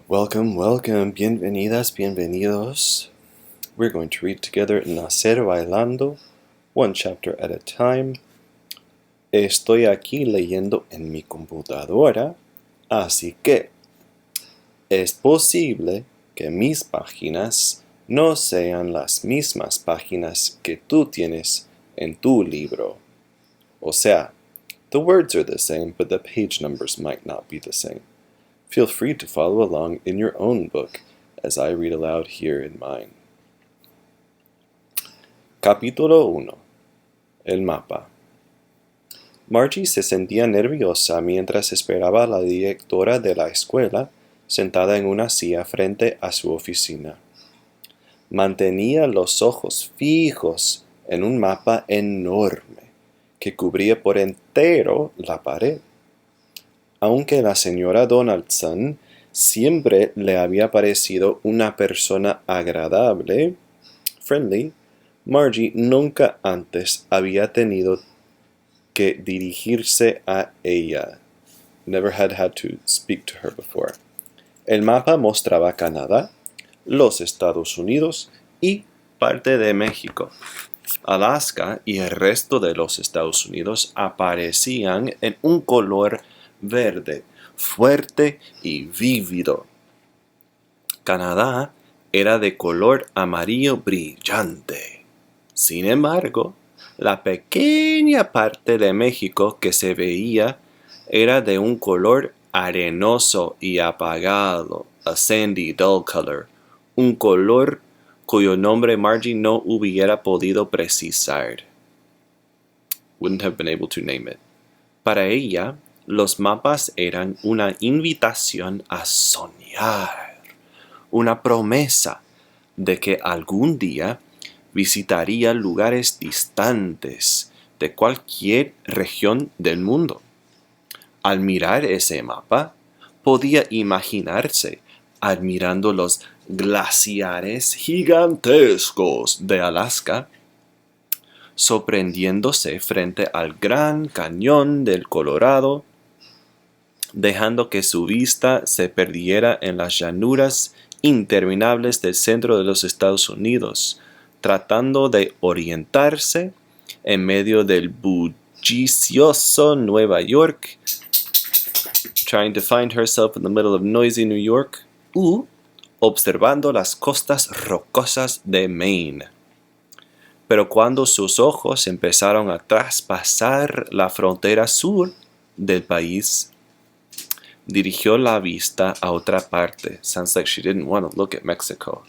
Welcome, welcome, bienvenidas, bienvenidos. We're going to read together Nacer Bailando, one chapter at a time. Estoy aquí leyendo en mi computadora, así que es posible que mis páginas no sean las mismas páginas que tú tienes en tu libro. O sea, the words are the same, but the page numbers might not be the same. Feel free to follow along in your own book as I read aloud here in mine. Capítulo 1. El mapa. Margie se sentía nerviosa mientras esperaba a la directora de la escuela sentada en una silla frente a su oficina. Mantenía los ojos fijos en un mapa enorme que cubría por entero la pared. Aunque la señora Donaldson siempre le había parecido una persona agradable, friendly, Margie nunca antes había tenido que dirigirse a ella. Never had to speak to her before. El mapa mostraba Canadá, los Estados Unidos y parte de México. Alaska y el resto de los Estados Unidos aparecían en un color verde, fuerte y vívido. Canadá era de color amarillo brillante. Sin embargo, la pequeña parte de México que se veía era de un color arenoso y apagado, a sandy dull color, un color cuyo nombre Margie no hubiera podido precisar. Wouldn't have been able to name it. Para ella, los mapas eran una invitación a soñar, una promesa de que algún día visitaría lugares distantes de cualquier región del mundo. Al mirar ese mapa, podía imaginarse admirando los glaciares gigantescos de Alaska, sorprendiéndose frente al Gran Cañón del Colorado, dejando que su vista se perdiera en las llanuras interminables del centro de los Estados Unidos, tratando de orientarse en medio del bullicioso Nueva York, trying to find herself in the middle of noisy New York, observando las costas rocosas de Maine. Pero cuando sus ojos empezaron a traspasar la frontera sur del país, dirigió la vista a otra parte. Sounds like she didn't want to look at Mexico.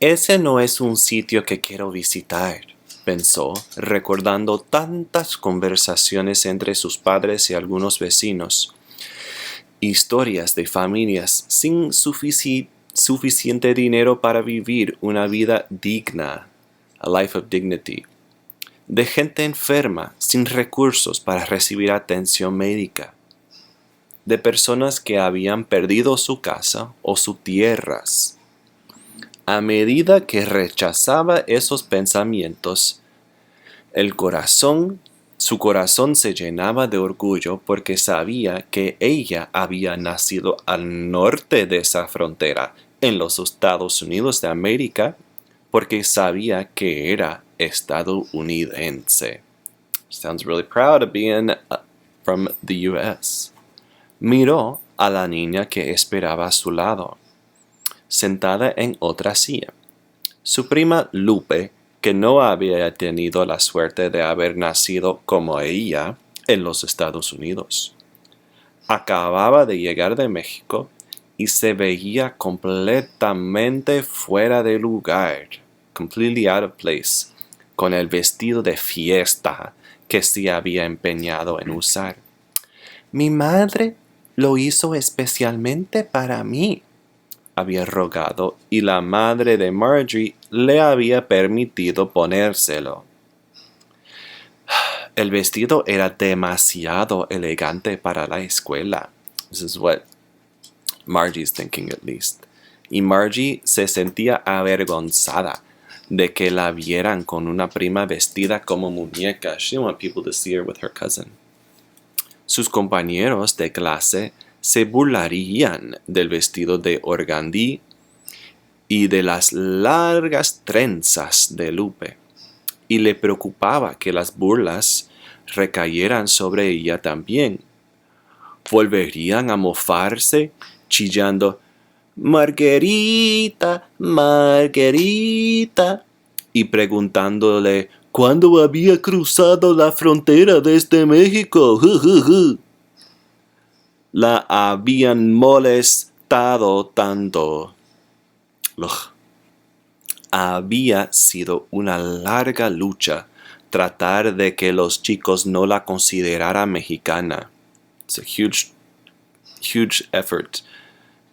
Ese no es un sitio que quiero visitar, pensó, recordando tantas conversaciones entre sus padres y algunos vecinos. Historias de familias sin suficiente dinero para vivir una vida digna, a life of dignity. De gente enferma sin recursos para recibir atención médica. De personas que habían perdido su casa o sus tierras. A medida que rechazaba esos pensamientos, su corazón se llenaba de orgullo porque sabía que ella había nacido al norte de esa frontera, en los Estados Unidos de América, porque sabía que era estadounidense. Sounds really proud of being from the U.S. Miró a la niña que esperaba a su lado, sentada en otra silla. Su prima Lupe, que no había tenido la suerte de haber nacido como ella en los Estados Unidos. Acababa de llegar de México y se veía completamente fuera de lugar, completely out of place, con el vestido de fiesta que se había empeñado en usar. Mi madre lo hizo especialmente para mí, había rogado, y la madre de Margie le había permitido ponérselo. El vestido era demasiado elegante para la escuela. This is what Margie's thinking, at least. Y Margie se sentía avergonzada de que la vieran con una prima vestida como muñeca. She didn't want people to see her with her cousin. Sus compañeros de clase se burlarían del vestido de organdí y de las largas trenzas de Lupe, y le preocupaba que las burlas recayeran sobre ella también. Volverían a mofarse, chillando «Margarita, Margarita», y preguntándole cuándo había cruzado la frontera desde México. La habían molestado tanto. Ugh. Había sido una larga lucha tratar de que los chicos no la consideraran mexicana. It's a huge effort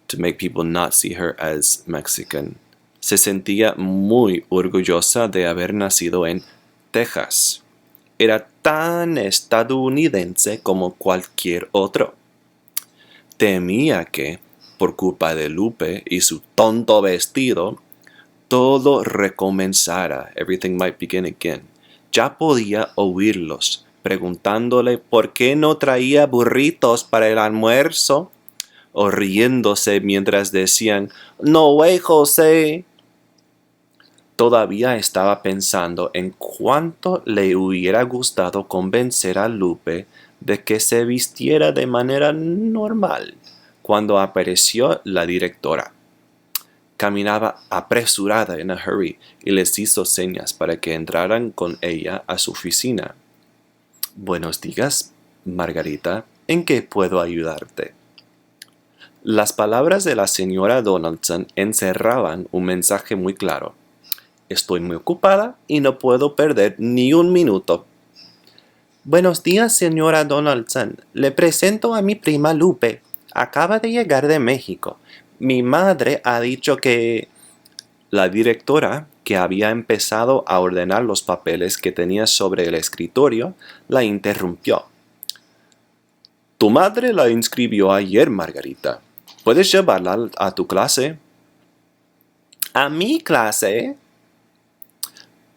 to make people not see her as Mexican. Se sentía muy orgullosa de haber nacido en Texas. Era tan estadounidense como cualquier otro. Temía que, por culpa de Lupe y su tonto vestido, todo recomenzara. Everything might begin again. Ya podía oírlos preguntándole por qué no traía burritos para el almuerzo, o riéndose mientras decían «No way, José». Todavía estaba pensando en cuánto le hubiera gustado convencer a Lupe de que se vistiera de manera normal cuando apareció la directora. Caminaba apresurada en a hurry y les hizo señas para que entraran con ella a su oficina. «Buenos días, Margarita. ¿En qué puedo ayudarte?» Las palabras de la señora Donaldson encerraban un mensaje muy claro. «Estoy muy ocupada y no puedo perder ni un minuto». «Buenos días, señora Donaldson. Le presento a mi prima Lupe. Acaba de llegar de México. Mi madre ha dicho que...» La directora, que había empezado a ordenar los papeles que tenía sobre el escritorio, la interrumpió. «Tu madre la inscribió ayer, Margarita. ¿Puedes llevarla a tu clase?» «¿A mi clase?»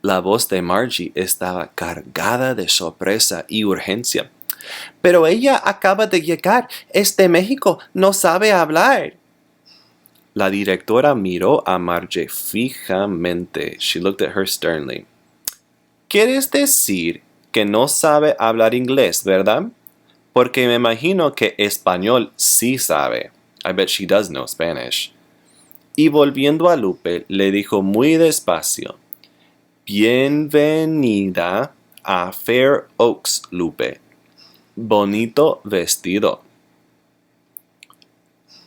La voz de Margie estaba cargada de sorpresa y urgencia. «Pero ella acaba de llegar. Es de México. No sabe hablar». La directora miró a Margie fijamente. She looked at her sternly. «¿Quieres decir que no sabe hablar inglés, verdad? Porque me imagino que español sí sabe. I bet she does know Spanish». Y volviendo a Lupe, le dijo muy despacio: «Bienvenida a Fair Oaks, Lupe. Bonito vestido».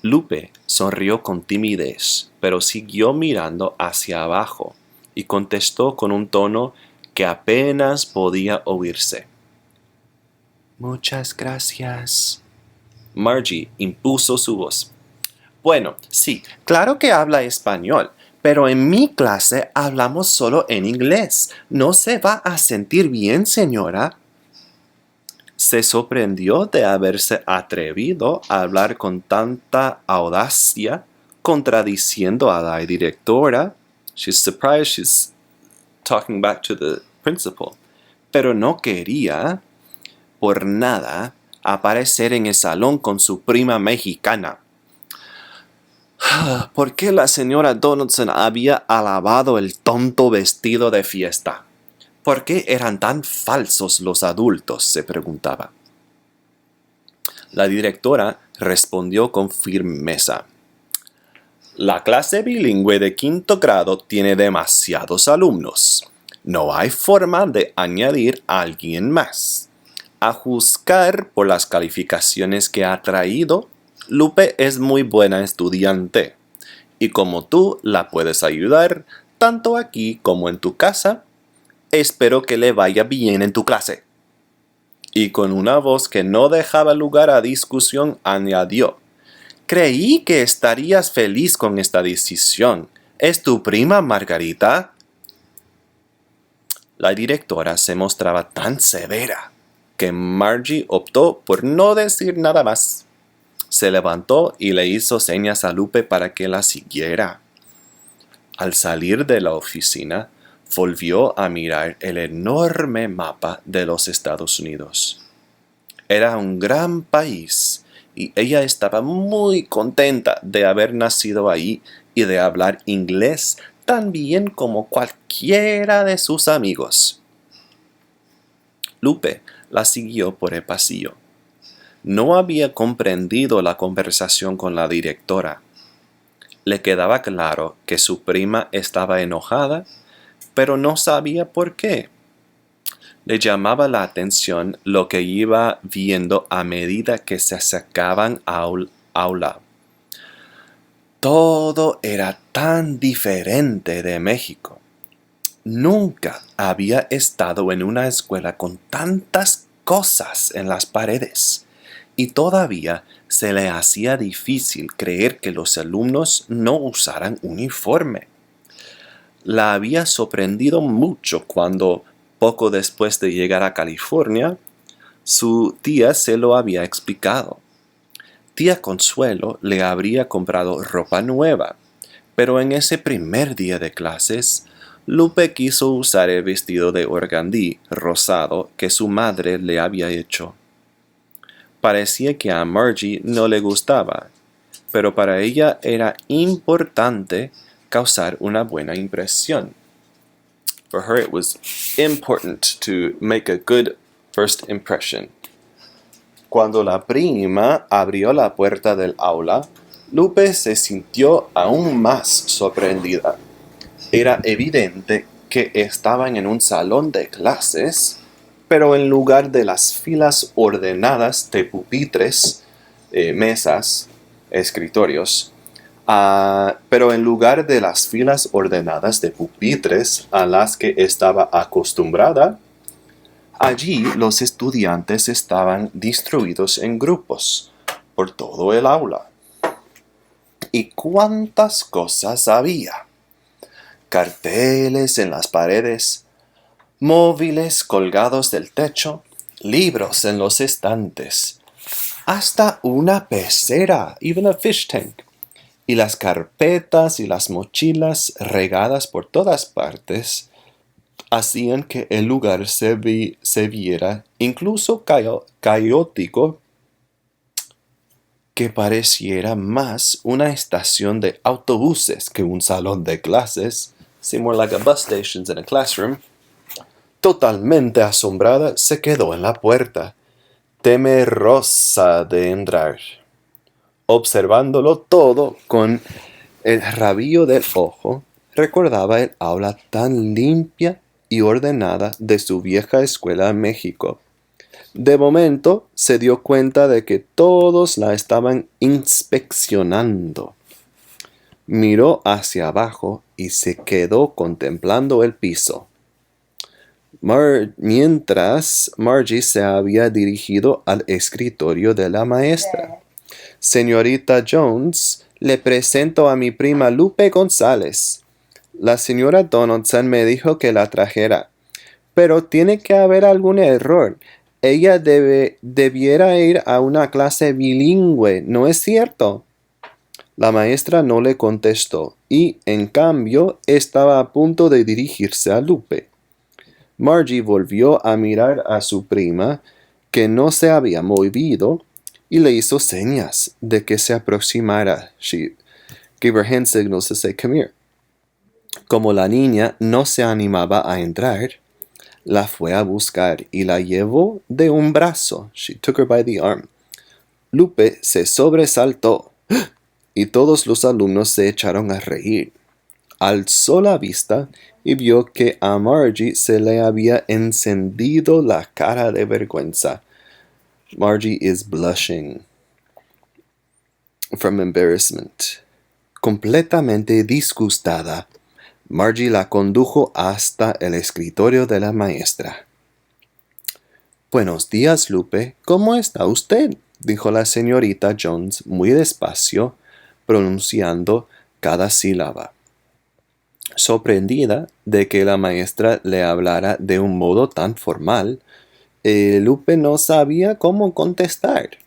Lupe sonrió con timidez, pero siguió mirando hacia abajo y contestó con un tono que apenas podía oírse: «Muchas gracias». Margie impuso su voz. «Bueno, sí, claro que habla español, pero en mi clase hablamos solo en inglés. ¿No se va a sentir bien, señora?» Se sorprendió de haberse atrevido a hablar con tanta audacia, contradiciendo a la directora. She's surprised she's talking back to the principal. Pero no quería, por nada, aparecer en el salón con su prima mexicana. ¿Por qué la señora Donaldson había alabado el tonto vestido de fiesta? ¿Por qué eran tan falsos los adultos?, se preguntaba. La directora respondió con firmeza: «La clase bilingüe de 5º grado tiene demasiados alumnos. No hay forma de añadir a alguien más. A juzgar por las calificaciones que ha traído, Lupe es muy buena estudiante. Y como tú la puedes ayudar, tanto aquí como en tu casa, espero que le vaya bien en tu clase». Y con una voz que no dejaba lugar a discusión, añadió: «Creí que estarías feliz con esta decisión. ¿Es tu prima Margarita?» La directora se mostraba tan severa que Margie optó por no decir nada más. Se levantó y le hizo señas a Lupe para que la siguiera. Al salir de la oficina, volvió a mirar el enorme mapa de los Estados Unidos. Era un gran país y ella estaba muy contenta de haber nacido ahí y de hablar inglés tan bien como cualquiera de sus amigos. Lupe la siguió por el pasillo. No había comprendido la conversación con la directora. Le quedaba claro que su prima estaba enojada, pero no sabía por qué. Le llamaba la atención lo que iba viendo a medida que se acercaban al aula. Todo era tan diferente de México. Nunca había estado en una escuela con tantas cosas en las paredes, y todavía se le hacía difícil creer que los alumnos no usaran uniforme. La había sorprendido mucho cuando, poco después de llegar a California, su tía se lo había explicado. Tía Consuelo le habría comprado ropa nueva, pero en ese primer día de clases, Lupe quiso usar el vestido de organdí rosado que su madre le había hecho. Parecía que a Margie no le gustaba, pero para ella era importante causar una buena impresión. For her it was important to make a good first impression. Cuando la prima abrió la puerta del aula, Lupe se sintió aún más sorprendida. Era evidente que estaban en un salón de clases, pero en lugar de las filas ordenadas de pupitres, mesas, escritorios, pero en lugar de las filas ordenadas de pupitres a las que estaba acostumbrada, allí los estudiantes estaban distribuidos en grupos por todo el aula. ¿Y cuántas cosas había? Carteles en las paredes, móviles colgados del techo, libros en los estantes, hasta una pecera, even a fish tank, y las carpetas y las mochilas regadas por todas partes hacían que el lugar se viera incluso caótico, que pareciera más una estación de autobuses que un salón de clases. Seemed more like a bus station than a classroom. Totalmente asombrada, se quedó en la puerta, temerosa de entrar. Observándolo todo con el rabillo del ojo, recordaba el aula tan limpia y ordenada de su vieja escuela en México. De momento se dio cuenta de que todos la estaban inspeccionando. Miró hacia abajo y se quedó contemplando el piso. Mientras Margie se había dirigido al escritorio de la maestra. Señorita Jones, le presento a mi prima Lupe González. La señora Donaldson me dijo que la trajera, pero tiene que haber algún error. Ella debiera ir a una clase bilingüe, ¿no es cierto? La maestra no le contestó y, en cambio, estaba a punto de dirigirse a Lupe. Margie volvió a mirar a su prima, que no se había movido, y le hizo señas de que se aproximara. She gave her hand signals to say, "Come here." Como la niña no se animaba a entrar, la fue a buscar y la llevó de un brazo. She took her by the arm. Lupe se sobresaltó y todos los alumnos se echaron a reír. Alzó la vista y vio que a Margie se le había encendido la cara de vergüenza. Margie is blushing from embarrassment. Completamente disgustada, Margie la condujo hasta el escritorio de la maestra. «Buenos días, Lupe. ¿Cómo está usted?», dijo la señorita Jones muy despacio, pronunciando cada sílaba. Sorprendida de que la maestra le hablara de un modo tan formal, Lupe no sabía cómo contestar.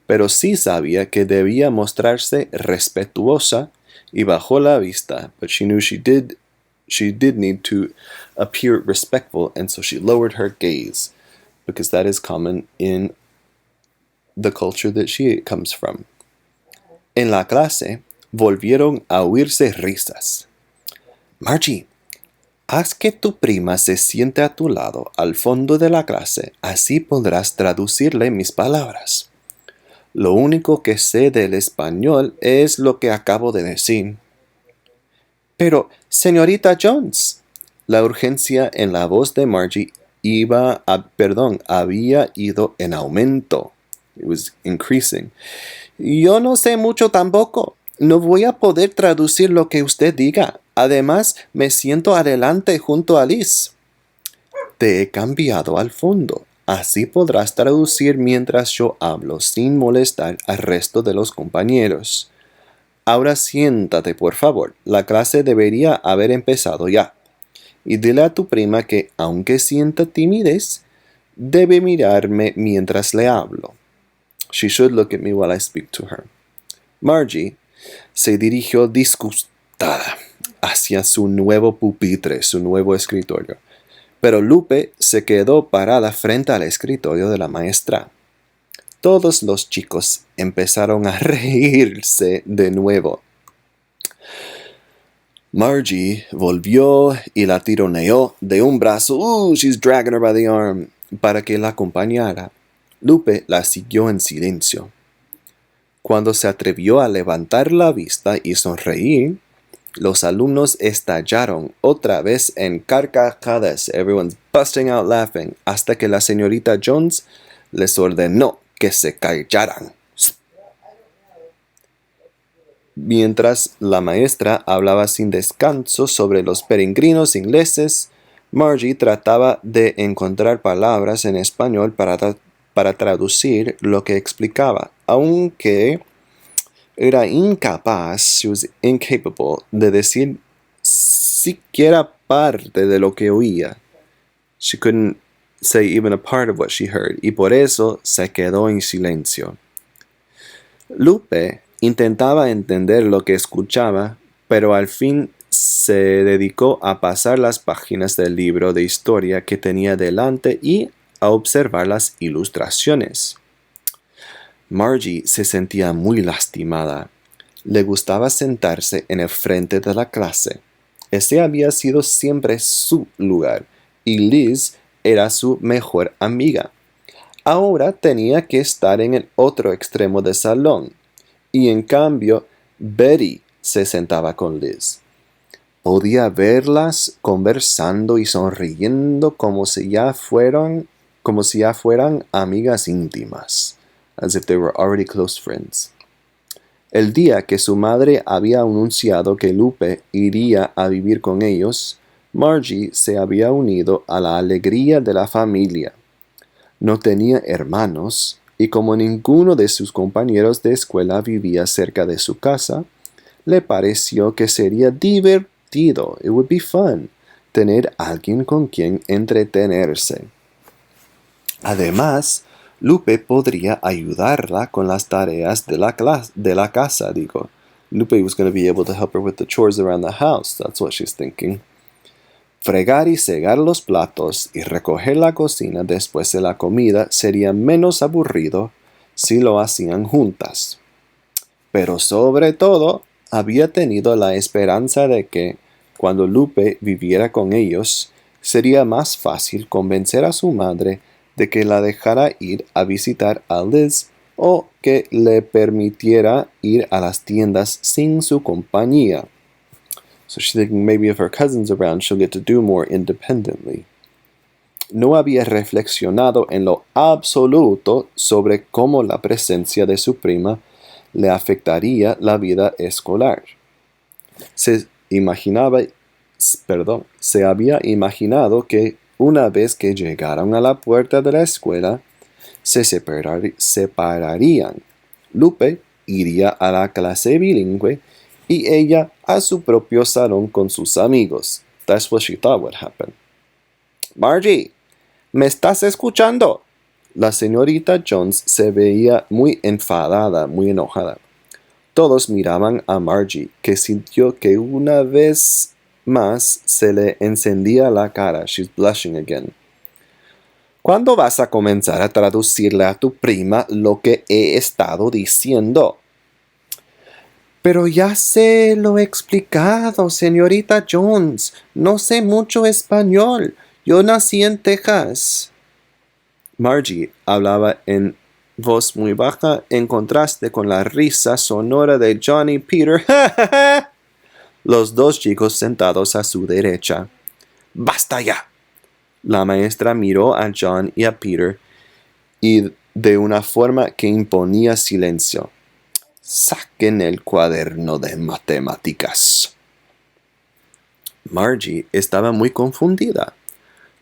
Pero sí sabía que debía mostrarse respetuosa y bajó la vista, but she knew she did need to appear respectful, and so she lowered her gaze, because that is common in the culture that she comes from. En la clase volvieron a oírse risas. Margie, haz que tu prima se siente a tu lado, al fondo de la clase, así podrás traducirle mis palabras. Lo único que sé del español es lo que acabo de decir. Pero, señorita Jones, la urgencia en la voz de Margie había ido en aumento. It was increasing. Yo no sé mucho tampoco. No voy a poder traducir lo que usted diga. Además, me siento adelante junto a Liz. Te he cambiado al fondo. Así podrás traducir mientras yo hablo sin molestar al resto de los compañeros. Ahora siéntate, por favor. La clase debería haber empezado ya. Y dile a tu prima que, aunque sienta timidez, debe mirarme mientras le hablo. She should look at me while I speak to her. Margie se dirigió disgustada hacia su nuevo pupitre, su nuevo escritorio. Pero Lupe se quedó parada frente al escritorio de la maestra. Todos los chicos empezaron a reírse de nuevo. Margie volvió y la tironeó de un brazo. She's dragging her by the arm, para que la acompañara. Lupe la siguió en silencio. Cuando se atrevió a levantar la vista y sonreír, los alumnos estallaron otra vez en carcajadas. Everyone's busting out laughing, hasta que la señorita Jones les ordenó que se callaran. Mientras la maestra hablaba sin descanso sobre los peregrinos ingleses, Margie trataba de encontrar palabras en español para traducir lo que explicaba, aunque era incapaz, she was incapable, de decir siquiera parte de lo que oía. She couldn't say even a part of what she heard, y por eso se quedó en silencio. Lupe intentaba entender lo que escuchaba, pero al fin se dedicó a pasar las páginas del libro de historia que tenía delante y a observar las ilustraciones. Margie se sentía muy lastimada. Le gustaba sentarse en el frente de la clase. Ese había sido siempre su lugar, y Liz era su mejor amiga. Ahora tenía que estar en el otro extremo del salón, y en cambio Betty se sentaba con Liz. Podía verlas conversando y sonriendo como si ya fueran amigas íntimas, as if they were already close friends. El día que su madre había anunciado que Lupe iría a vivir con ellos, Margie se había unido a la alegría de la familia. No tenía hermanos, y como ninguno de sus compañeros de escuela vivía cerca de su casa, le pareció que sería divertido, it would be fun, tener alguien con quien entretenerse. Además, Lupe podría ayudarla con las tareas de la casa. Lupe was going to be able to help her with the chores around the house. That's what she's thinking. Fregar y segar los platos y recoger la cocina después de la comida sería menos aburrido si lo hacían juntas. Pero sobre todo, había tenido la esperanza de que, cuando Lupe viviera con ellos, sería más fácil convencer a su madre de que la dejara ir a visitar a Liz o que le permitiera ir a las tiendas sin su compañía. So she's thinking maybe if her cousin's around, she'll get to do more independently. No había reflexionado en lo absoluto sobre cómo la presencia de su prima le afectaría la vida escolar. Se había imaginado que una vez que llegaran a la puerta de la escuela, se separarían. Lupe iría a la clase bilingüe y ella a su propio salón con sus amigos. That's what she thought would happen. Margie, ¿me estás escuchando? La señorita Jones se veía muy enfadada, muy enojada. Todos miraban a Margie, que sintió que una vez más se le encendía la cara. She's blushing again. ¿Cuándo vas a comenzar a traducirle a tu prima lo que he estado diciendo? Pero ya se lo he explicado, señorita Jones. No sé mucho español. Yo nací en Texas. Margie hablaba en voz muy baja en contraste con la risa sonora de John y Peter. Los dos chicos sentados a su derecha. ¡Basta ya! La maestra miró a John y a Peter y de una forma que imponía silencio. Saquen el cuaderno de matemáticas. Margie estaba muy confundida.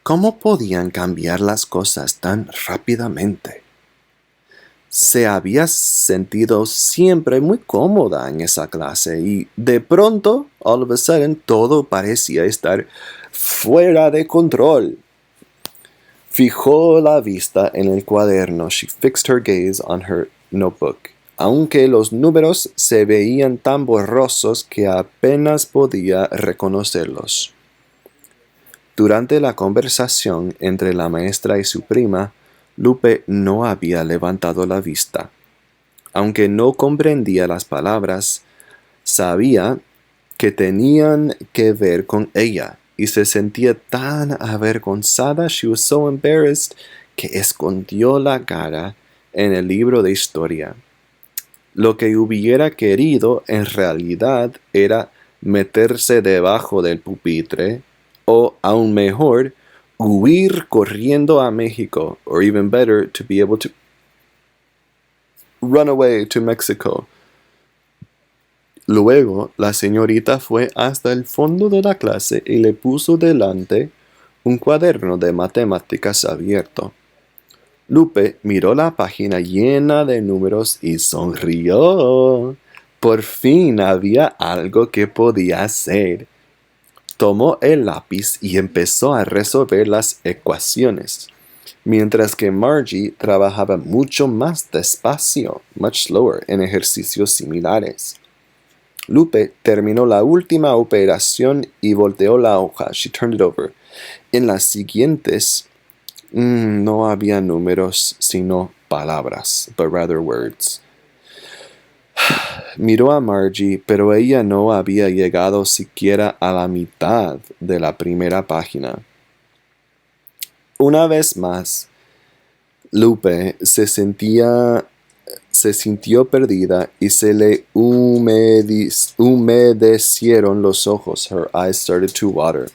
¿Cómo podían cambiar las cosas tan rápidamente? Se había sentido siempre muy cómoda en esa clase y de pronto, all of a sudden, todo parecía estar fuera de control. Fijó la vista en el cuaderno. She fixed her gaze on her notebook. Aunque los números se veían tan borrosos que apenas podía reconocerlos. Durante la conversación entre la maestra y su prima, Lupe no había levantado la vista. Aunque no comprendía las palabras, sabía que tenían que ver con ella y se sentía tan avergonzada, she was so embarrassed, que escondió la cara en el libro de historia. Lo que hubiera querido en realidad era meterse debajo del pupitre o, aún mejor, huir corriendo a México, or even better, to be able to run away to Mexico. Luego, la señorita fue hasta el fondo de la clase y le puso delante un cuaderno de matemáticas abierto. Lupe miró la página llena de números y sonrió. Por fin había algo que podía hacer. Tomó el lápiz y empezó a resolver las ecuaciones, mientras que Margie trabajaba mucho más despacio, much slower, en ejercicios similares. Lupe terminó la última operación y volteó la hoja. She turned it over. En las siguientes, no había números, sino palabras, but rather words. Miró a Margie, pero ella no había llegado siquiera a la mitad de la primera página. Una vez más, Lupe se sintió perdida y se le humedecieron los ojos. Her eyes started to water.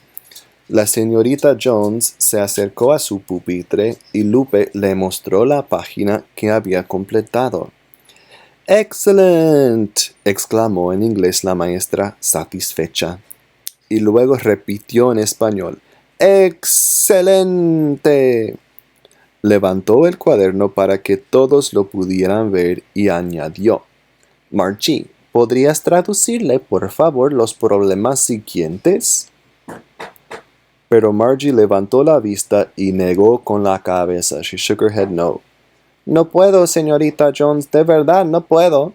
La señorita Jones se acercó a su pupitre y Lupe le mostró la página que había completado. ¡Excellent!, exclamó en inglés la maestra, satisfecha. Y luego repitió en español. ¡Excelente! Levantó el cuaderno para que todos lo pudieran ver y añadió. Margie, ¿podrías traducirle, por favor, los problemas siguientes? Pero Margie levantó la vista y negó con la cabeza. She shook her head no. No puedo, señorita Jones, de verdad no puedo.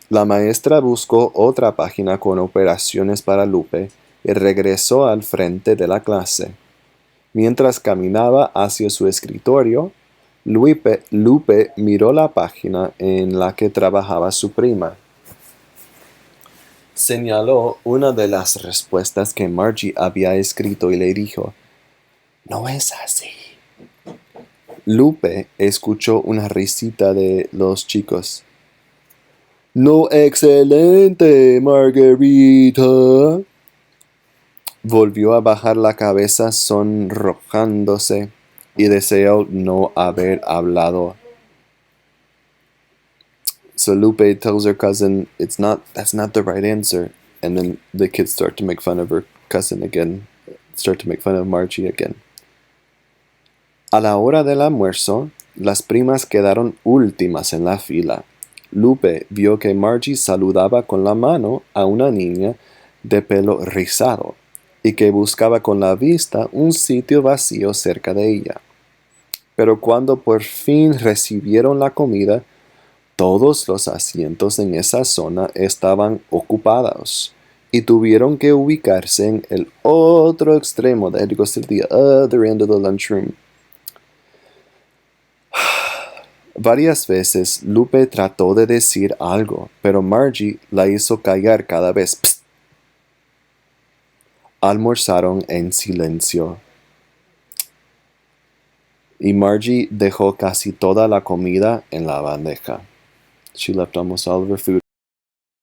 La maestra buscó otra página con operaciones para Lupe y regresó al frente de la clase. Mientras caminaba hacia su escritorio, Lupe miró la página en la que trabajaba su prima. Señaló una de las respuestas que Margie había escrito y le dijo, «No es así». Lupe escuchó una risita de los chicos. «No, excelente, Margarita». Volvió a bajar la cabeza sonrojándose y deseó no haber hablado. So Lupe tells her cousin, that's not the right answer. And then the kids start to make fun of her cousin again, start to make fun of Margie again. A la hora del almuerzo, las primas quedaron últimas en la fila. Lupe vio que Margie saludaba con la mano a una niña de pelo rizado y que buscaba con la vista un sitio vacío cerca de ella. Pero cuando por fin recibieron la comida, todos los asientos en esa zona estaban ocupados y tuvieron que ubicarse en el otro extremo. They had to go to the other end of the lunchroom. Varias veces Lupe trató de decir algo, pero Margie la hizo callar cada vez. Psst. Almorzaron en silencio. Y Margie dejó casi toda la comida en la bandeja. She left almost all of her food